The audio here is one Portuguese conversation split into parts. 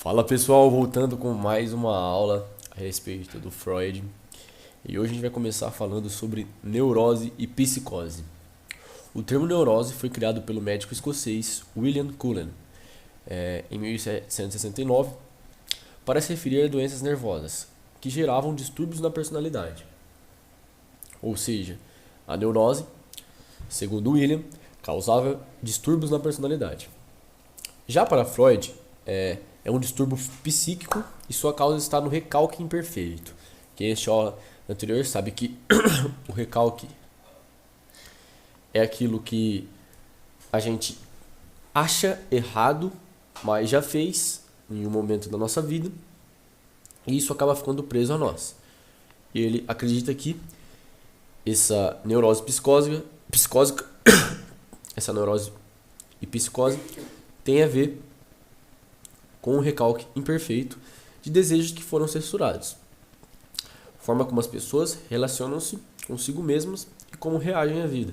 Fala pessoal, voltando com mais uma aula a respeito do Freud. E hoje a gente vai começar falando sobre neurose e psicose. O termo neurose foi criado pelo médico escocês William Cullen em 1769 para se referir a doenças nervosas que geravam distúrbios na personalidade. Ou seja, a neurose, segundo William, causava distúrbios na personalidade. Já para Freud, é um distúrbio psíquico e sua causa está no recalque imperfeito. Quem assistiu a aula anterior sabe que o recalque é aquilo que a gente acha errado, mas já fez em um momento da nossa vida, e isso acaba ficando preso a nós. E ele acredita que essa neurose psicósica essa neurose e psicose tem a ver com o recalque imperfeito de desejos que foram censurados. Forma como as pessoas relacionam-se consigo mesmas e como reagem à vida.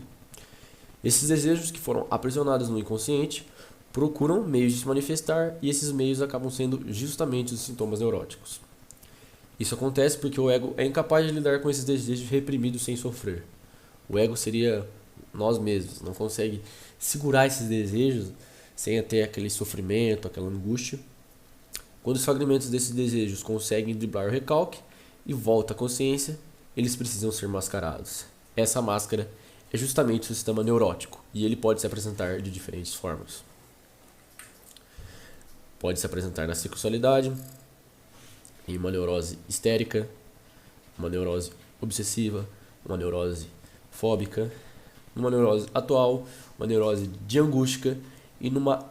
Esses desejos que foram aprisionados no inconsciente procuram meios de se manifestar, e esses meios acabam sendo justamente os sintomas neuróticos. Isso acontece porque o ego é incapaz de lidar com esses desejos reprimidos sem sofrer. O ego seria nós mesmos, não consegue segurar esses desejos sem ter aquele sofrimento, aquela angústia. Quando os fragmentos desses desejos conseguem driblar o recalque e volta à consciência, eles precisam ser mascarados. Essa máscara é justamente o sistema neurótico, e ele pode se apresentar de diferentes formas. Pode se apresentar na sexualidade, em uma neurose histérica, uma neurose obsessiva, uma neurose fóbica, numa neurose atual, uma neurose de angústia e numa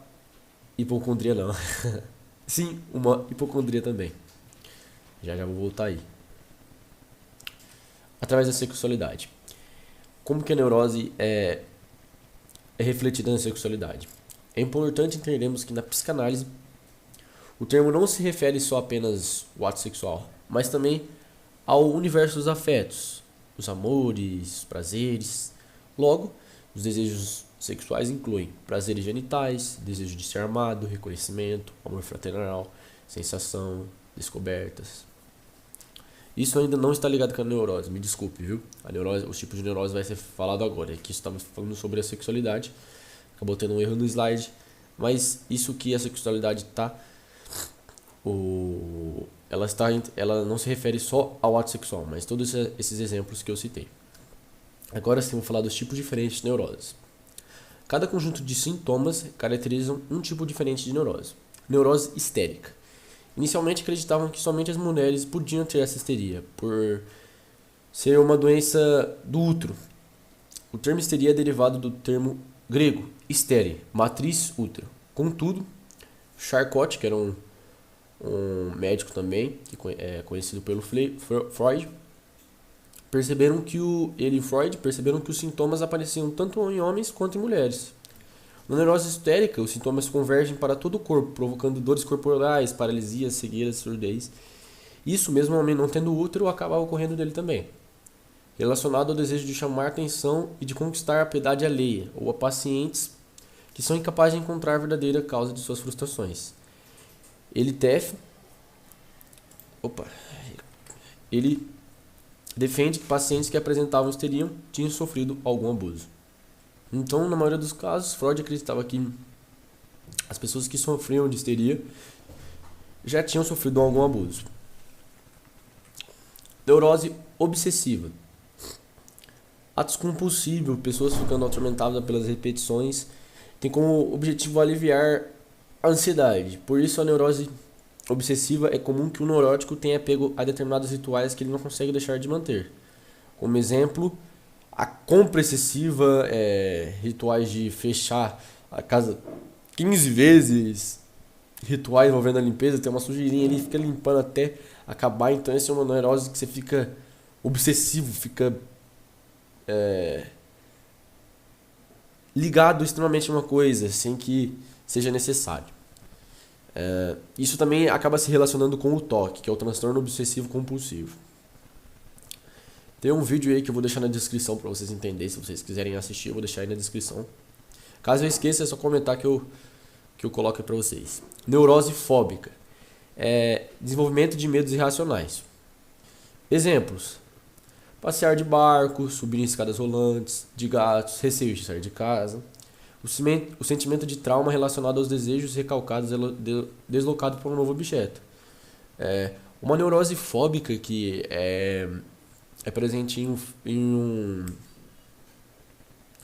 hipocondria não. Sim, uma hipocondria também. Já vou voltar aí. Através da sexualidade. Como que a neurose é refletida na sexualidade? É importante entendermos que na psicanálise o termo não se refere só apenas ao ato sexual, mas também ao universo dos afetos, os amores, os prazeres. Logo, os desejos sexuais incluem prazeres genitais, desejo de ser amado, reconhecimento, amor fraternal, sensação, descobertas. Isso ainda não está ligado com a neurose, me desculpe, viu? A neurose, os tipos de neurose vai ser falado agora. Aqui estamos falando sobre a sexualidade. Acabou tendo um erro no slide, mas isso que a sexualidade está ela não se refere só ao ato sexual, mas todos esses exemplos que eu citei. Agora sim, vou falar dos tipos diferentes de neuroses. Cada conjunto de sintomas caracterizam um tipo diferente de neurose. Neurose histérica. Inicialmente acreditavam que somente as mulheres podiam ter essa histeria, por ser uma doença do útero. O termo histeria é derivado do termo grego hystere, matriz útero. Contudo, Charcot, que era um médico também, que é conhecido pelo Freud, perceberam que os sintomas apareciam tanto em homens quanto em mulheres. Na neurose histérica, os sintomas convergem para todo o corpo, provocando dores corporais, paralisia, cegueira, surdez. Isso mesmo o homem não tendo útero acaba ocorrendo dele também. Relacionado ao desejo de chamar atenção e de conquistar a piedade alheia, ou a pacientes que são incapazes de encontrar a verdadeira causa de suas frustrações. Ele defende que pacientes que apresentavam histeria tinham sofrido algum abuso. Então, na maioria dos casos, Freud acreditava que as pessoas que sofriam de histeria já tinham sofrido algum abuso. Neurose obsessiva. Atos compulsivos, pessoas ficando atormentadas pelas repetições, tem como objetivo aliviar a ansiedade. Por isso, a neurose obsessiva é comum que o neurótico tenha apego a determinados rituais que ele não consegue deixar de manter. Como exemplo, a compra excessiva, rituais de fechar a casa 15 vezes, rituais envolvendo a limpeza, tem uma sujeirinha ali, fica limpando até acabar. Então essa é uma neurose que você fica obsessivo, fica ligado extremamente a uma coisa, sem que seja necessário. Isso também acaba se relacionando com o TOC, que é o transtorno obsessivo compulsivo. Tem um vídeo aí que eu vou deixar na descrição para vocês entenderem. Se vocês quiserem assistir, eu vou deixar aí na descrição. Caso eu esqueça, é só comentar que eu coloco para vocês. Neurose fóbica. desenvolvimento de medos irracionais. Exemplos: passear de barco, subir em escadas rolantes, de gatos, receio de sair de casa. O sentimento de trauma relacionado aos desejos recalcados deslocado para um novo objeto. Uma neurose fóbica que é presente em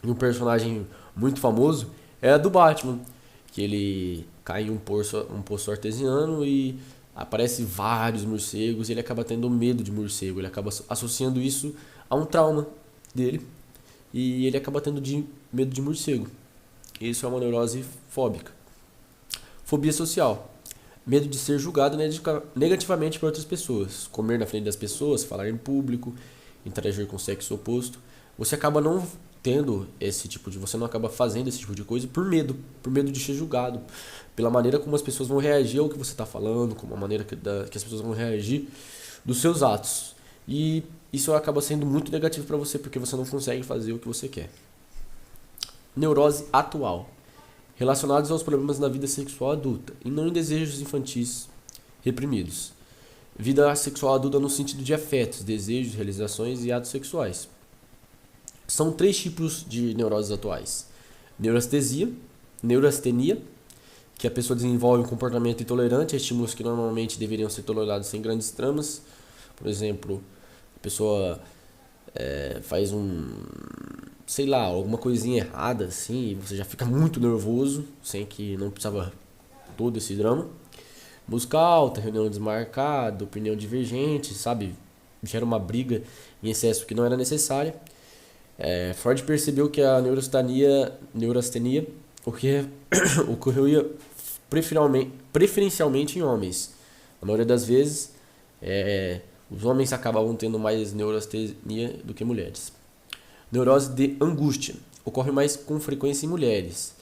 um personagem muito famoso é a do Batman, que ele cai em um poço artesiano e aparece vários morcegos e ele acaba tendo medo de morcego, ele acaba associando isso a um trauma dele e ele acaba tendo medo de morcego. Isso é uma neurose fóbica. Fobia social: medo de ser julgado negativamente por outras pessoas, comer na frente das pessoas, falar em público, interagir com o sexo oposto. Você acaba não tendo você não acaba fazendo esse tipo de coisa por medo de ser julgado, pela maneira como as pessoas vão reagir ao que você está falando, como a maneira que as pessoas vão reagir dos seus atos. E isso acaba sendo muito negativo para você, porque você não consegue fazer o que você quer. Neurose atual: relacionados aos problemas na vida sexual adulta e não em desejos infantis reprimidos. Vida sexual adulta no sentido de afetos, desejos, realizações e atos sexuais. São 3 tipos de neuroses atuais: neurastenia, que a pessoa desenvolve um comportamento intolerante a estímulos que normalmente deveriam ser tolerados sem grandes tramas. Por exemplo, a pessoa faz alguma coisinha errada assim, e você já fica muito nervoso, sem que não precisava todo esse drama. Música alta, reunião desmarcada, opinião divergente, sabe? Gera uma briga em excesso que não era necessária. Freud percebeu que a neurastenia ocorria preferencialmente em homens. Na maioria das vezes, os homens acabavam tendo mais neurastenia do que mulheres. Neurose de angústia ocorre mais com frequência em mulheres.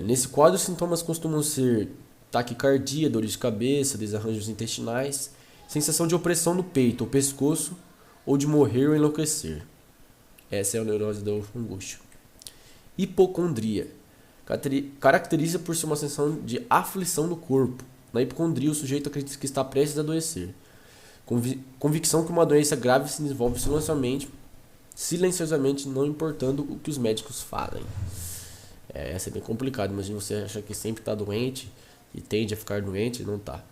Nesse quadro, os sintomas costumam ser taquicardia, dores de cabeça, desarranjos intestinais, sensação de opressão no peito ou pescoço, ou de morrer ou enlouquecer. Essa é a neurose da angústia. Hipocondria caracteriza por ser uma sensação de aflição no corpo. Na hipocondria, o sujeito acredita que está prestes a adoecer. Convicção que uma doença grave se desenvolve silenciosamente, não importando o que os médicos falem. Essa é bem complicado. Imagina você achar que sempre está doente e tende a ficar doente e não está.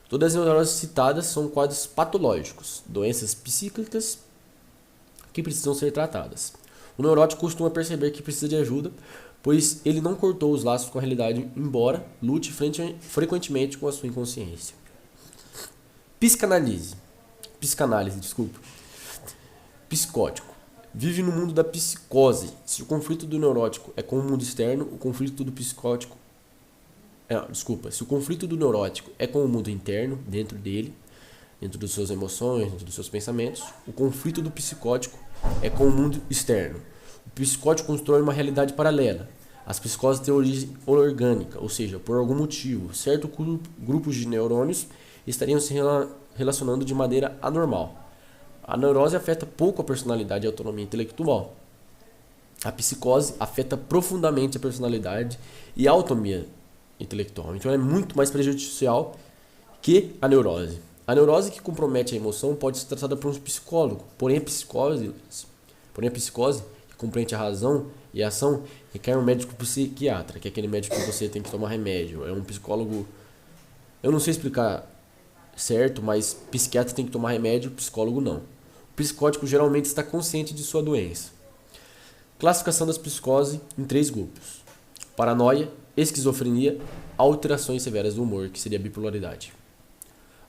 Todas as neuroses citadas são quadros patológicos, doenças psíquicas que precisam ser tratadas. O neurótico costuma perceber que precisa de ajuda, pois ele não cortou os laços com a realidade, embora lute frequentemente com a sua inconsciência. Psicanálise, psicótico. Vive no mundo da psicose. Se o conflito do neurótico é com o mundo externo, o conflito do psicótico... Se o conflito do neurótico é com o mundo interno, dentro dele, dentro das suas emoções, dentro dos seus pensamentos, o conflito do psicótico é com o mundo externo. O psicótico constrói uma realidade paralela. As psicoses têm origem orgânica, ou seja, por algum motivo, certos grupos de neurônios estariam se relacionando de maneira anormal. A neurose afeta pouco a personalidade e a autonomia intelectual. A psicose afeta profundamente a personalidade e a autonomia intelectual. Então é muito mais prejudicial que a neurose. A neurose que compromete a emoção pode ser tratada por um psicólogo, porém a psicose que compreende a razão e a ação requer um médico psiquiatra, que é aquele médico que você tem que tomar remédio. É um psicólogo, eu não sei explicar certo, mas psiquiatra tem que tomar remédio, psicólogo não. O psicótico geralmente está consciente de sua doença. Classificação das psicoses em 3 grupos: paranoia, esquizofrenia, alterações severas do humor, que seria a bipolaridade.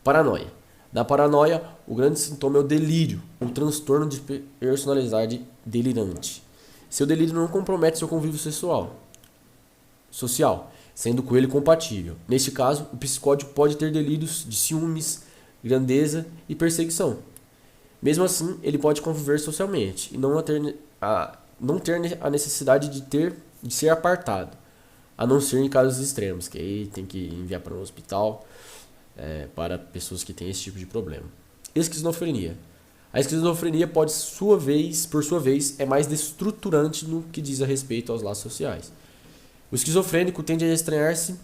Paranoia. Na paranoia, o grande sintoma é o delírio, um transtorno de personalidade delirante. Seu delírio não compromete seu convívio social, sendo com ele compatível. Neste caso, o psicótico pode ter delírios de ciúmes, grandeza e perseguição. Mesmo assim, ele pode conviver socialmente e não ter a necessidade de ser apartado, a não ser em casos extremos, que aí tem que enviar para um hospital para pessoas que têm esse tipo de problema. Esquizofrenia. A esquizofrenia por sua vez, é mais destruturante no que diz a respeito aos laços sociais. O esquizofrênico tende a estranhar-se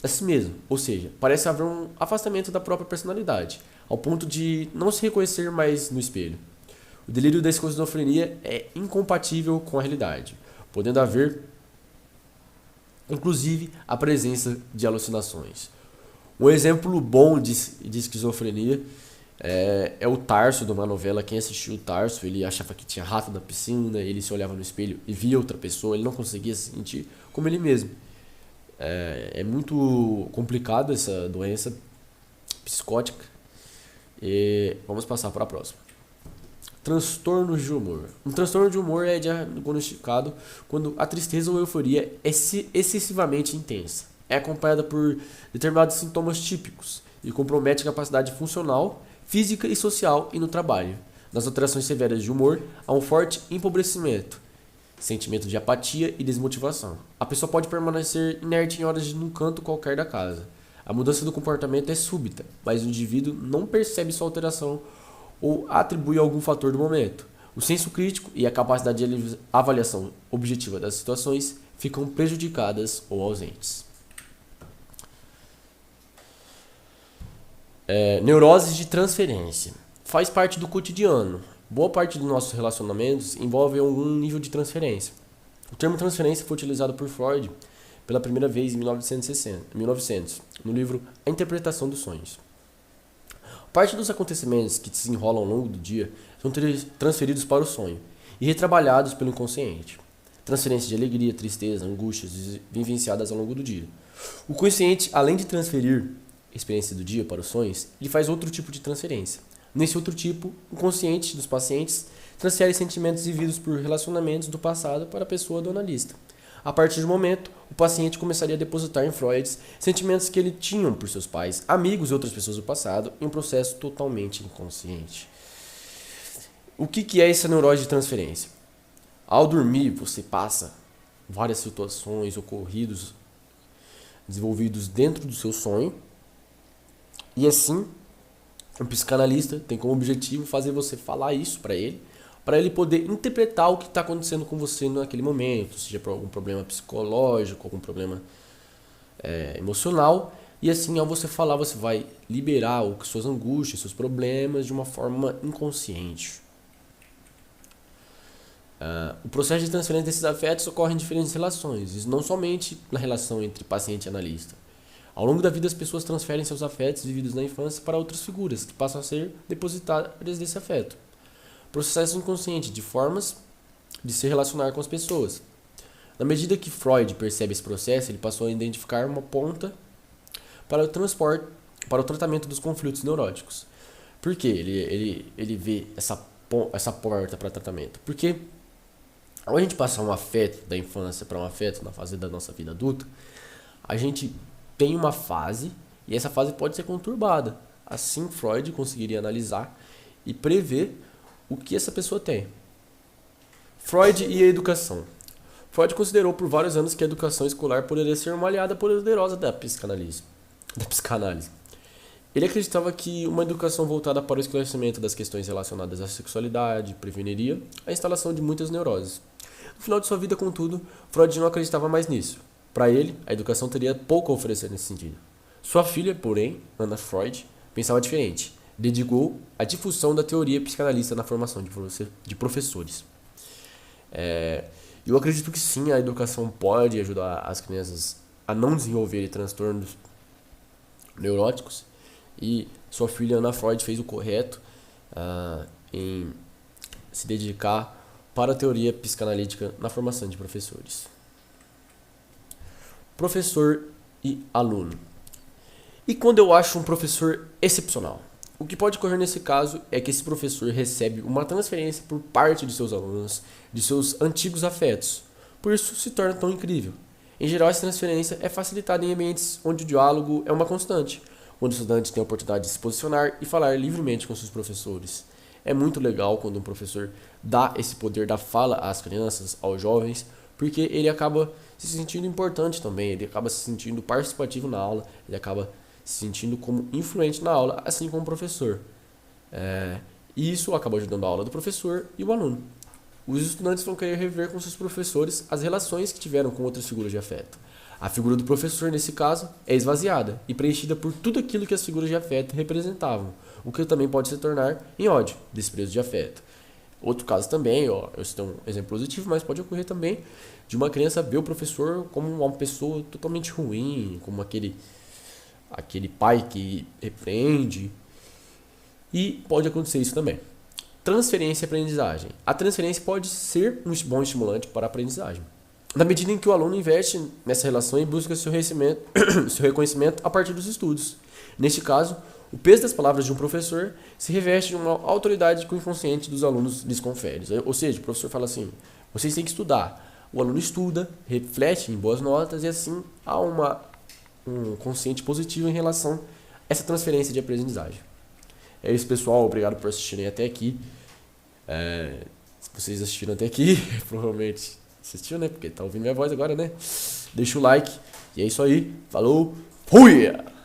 a si mesmo, ou seja, parece haver um afastamento da própria personalidade, ao ponto de não se reconhecer mais no espelho. O delírio da esquizofrenia é incompatível com a realidade, podendo haver, inclusive, a presença de alucinações. Um exemplo bom de esquizofrenia é o Tarso, de uma novela. Quem assistiu o Tarso, ele achava que tinha rato na piscina, ele se olhava no espelho e via outra pessoa, ele não conseguia se sentir como ele mesmo. É muito complicado essa doença psicótica. E vamos passar para a próxima. Transtornos de humor. Um transtorno de humor é diagnosticado quando a tristeza ou euforia é excessivamente intensa. É acompanhada por determinados sintomas típicos e compromete a capacidade funcional, física e social e no trabalho. Nas alterações severas de humor, há um forte empobrecimento, sentimento de apatia e desmotivação. A pessoa pode permanecer inerte em horas num canto qualquer da casa. A mudança do comportamento é súbita, mas o indivíduo não percebe sua alteração ou atribui a algum fator do momento. O senso crítico e a capacidade de avaliação objetiva das situações ficam prejudicadas ou ausentes. Neuroses de transferência. Faz parte do cotidiano. Boa parte dos nossos relacionamentos envolve algum nível de transferência. O termo transferência foi utilizado por Freud pela primeira vez em 1900, no livro A Interpretação dos Sonhos. Parte dos acontecimentos que se desenrolam ao longo do dia são transferidos para o sonho e retrabalhados pelo inconsciente. Transferência de alegria, tristeza, angústias vivenciadas ao longo do dia. O consciente, além de transferir a experiência do dia para os sonhos, ele faz outro tipo de transferência. Nesse outro tipo, o consciente dos pacientes transfere sentimentos vividos por relacionamentos do passado para a pessoa do analista. A partir do momento, o paciente começaria a depositar em Freud sentimentos que ele tinha por seus pais, amigos e outras pessoas do passado, em um processo totalmente inconsciente. O que é essa neurose de transferência? Ao dormir, você passa várias situações ocorridas, desenvolvidos dentro do seu sonho, e assim, o psicanalista tem como objetivo fazer você falar isso para ele poder interpretar o que está acontecendo com você naquele momento, seja por algum problema psicológico, algum problema emocional, e assim, ao você falar, você vai liberar suas angústias, seus problemas de uma forma inconsciente. O processo de transferência desses afetos ocorre em diferentes relações, isso não somente na relação entre paciente e analista. Ao longo da vida, as pessoas transferem seus afetos vividos na infância para outras figuras, que passam a ser depositárias desse afeto. Processo inconsciente de formas de se relacionar com as pessoas. Na medida que Freud percebe esse processo, ele passou a identificar uma ponta para o tratamento dos conflitos neuróticos. Por que ele vê essa porta para tratamento? Porque ao a gente passar um afeto da infância para um afeto na fase da nossa vida adulta, a gente tem uma fase e essa fase pode ser conturbada. Assim, Freud conseguiria analisar e prever o que essa pessoa tem. Freud e a educação. Freud considerou por vários anos que a educação escolar poderia ser uma aliada poderosa da psicanálise. Ele acreditava que uma educação voltada para o esclarecimento das questões relacionadas à sexualidade preveniria a instalação de muitas neuroses. No final de sua vida, contudo, Freud não acreditava mais nisso. Para ele, a educação teria pouco a oferecer nesse sentido. Sua filha, porém, Anna Freud, pensava diferente. Dedicou a difusão da teoria psicanalista na formação de professores. Eu acredito que sim, a educação pode ajudar as crianças a não desenvolverem transtornos neuróticos, e sua filha Anna Freud fez o correto em se dedicar para a teoria psicanalítica na formação de professores. Professor e aluno. E quando eu acho um professor excepcional? O que pode ocorrer nesse caso é que esse professor recebe uma transferência por parte de seus alunos, de seus antigos afetos. Por isso se torna tão incrível. Em geral, essa transferência é facilitada em ambientes onde o diálogo é uma constante, onde o estudante tem a oportunidade de se posicionar e falar livremente com seus professores. É muito legal quando um professor dá esse poder da fala às crianças, aos jovens, porque ele acaba se sentindo importante também, ele acaba se sentindo participativo na aula, ele acaba se sentindo como influente na aula, assim como o professor. E isso acaba ajudando a aula do professor e o aluno. Os estudantes vão querer rever com seus professores as relações que tiveram com outras figuras de afeto. A figura do professor, nesse caso, é esvaziada e preenchida por tudo aquilo que as figuras de afeto representavam, o que também pode se tornar em ódio, desprezo de afeto. Outro caso também, ó, eu citei um exemplo positivo, mas pode ocorrer também de uma criança ver o professor como uma pessoa totalmente ruim, como aquele pai que repreende. E pode acontecer isso também. Transferência e aprendizagem. A transferência pode ser um bom estimulante para a aprendizagem, na medida em que o aluno investe nessa relação e busca seu reconhecimento a partir dos estudos. Neste caso, o peso das palavras de um professor se reveste de uma autoridade que o inconsciente dos alunos lhes confere. Ou seja, o professor fala assim, vocês têm que estudar. O aluno estuda, reflete em boas notas e assim há um consciente positivo em relação a essa transferência de aprendizagem. É isso, pessoal. Obrigado por assistirem até aqui. Se vocês assistiram até aqui, provavelmente assistiu, né? Porque tá ouvindo minha voz agora, né? Deixa o like. E é isso aí. Falou. Fui!